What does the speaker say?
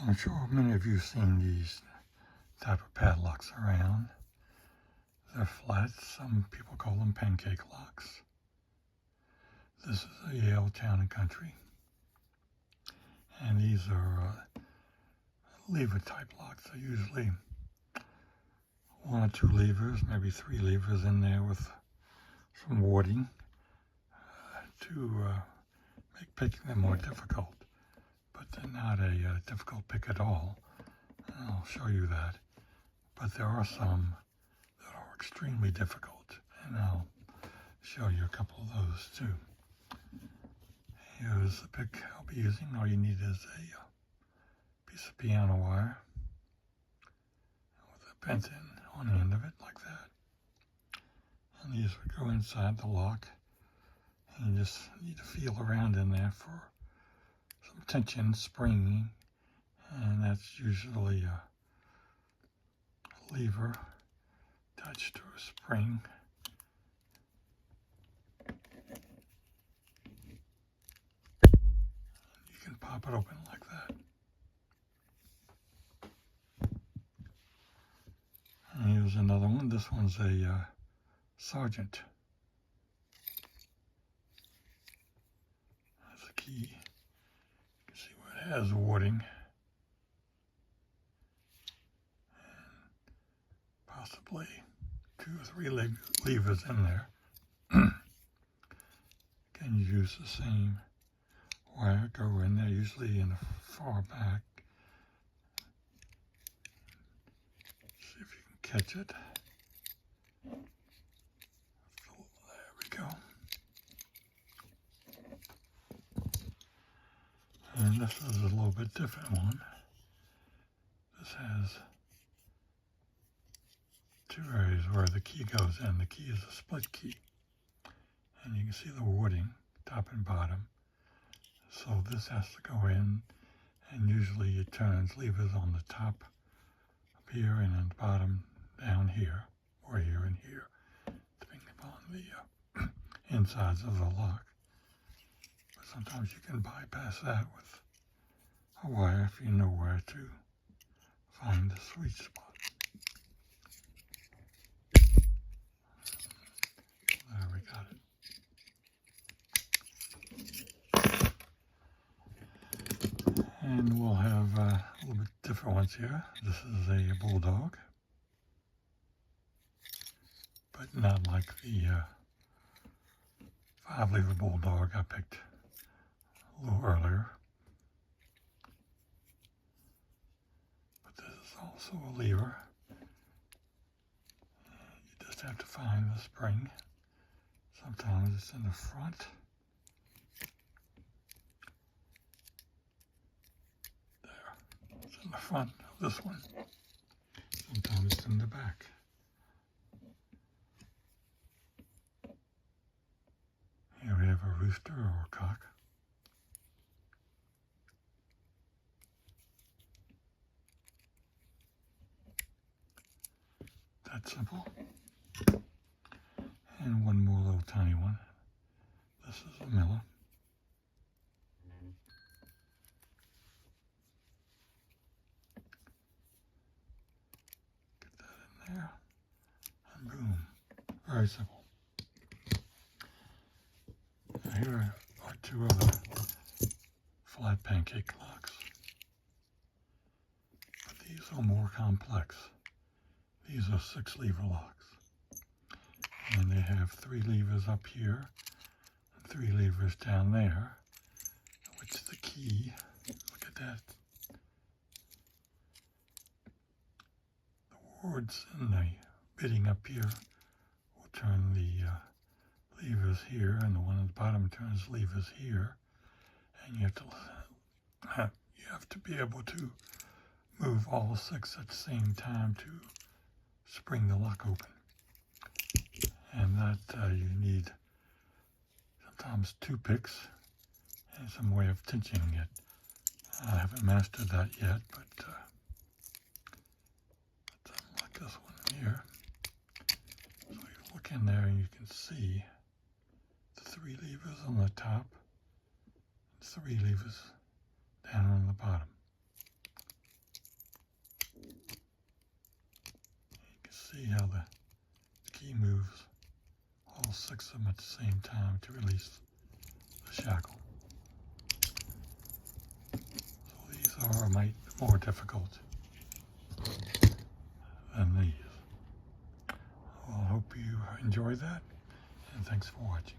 I'm sure many of you have seen these type of padlocks around. They're flat. Some people call them pancake locks. This is a Yale Town and Country. And these are lever type locks. They're usually one or two levers, maybe three levers in there with some warding to make picking them more difficult. But they're not a difficult pick at all. And I'll show you that. But there are some that are extremely difficult, and I'll show you a couple of those too. Here's the pick I'll be using. All you need is a piece of piano wire with a bent end on the end of it like that. And these would go inside the lock, and you just need to feel around in there for some tension, springing, and that's usually a lever attached to a spring. You can pop it open like that. And here's another one. This one's a Sergeant. That's a key. You can see where it has warding. Possibly 2 or 3 levers in there. Can you use the same wire? Go in there, usually in the far back. See if you can catch it. There we go. And this is a little bit different one. This has 2 areas where the key goes in. The key is a split key. And you can see the warding, top and bottom. So this has to go in, and usually it turns levers on the top up here and on the bottom down here, or here and here, depending upon the insides of the lock. But sometimes you can bypass that with a wire if you know where to find the sweet spot. There we got it. And we'll have a little bit different ones here. This is a bulldog, but not like the 5-lever bulldog I picked a little earlier. But this is also a lever. You just have to find the spring. Sometimes it's in the front. There, it's in the front of this one. Sometimes it's in the back. Here we have a rooster or a cock. That's simple. And one more little tiny one. This is a miller. Get that in there. And boom. Very simple. Now here are 2 other flat pancake locks. But these are more complex. These are 6-lever locks. And they have 3 levers up here and 3 levers down there, which the key, look at that. The wards in the bitting up here will turn the levers here, and the one at the bottom turns levers here. And you have to be able to move all 6 at the same time to spring the lock open. And that you need sometimes 2 picks and some way of tensioning it. I haven't mastered that yet, but like this one here. So you look in there and you can see the 3 levers on the top, 3 levers down on the bottom. see how the key moves all 6 of them at the same time to release the shackle. So these are more difficult than these. Well, I hope you enjoy that, and thanks for watching.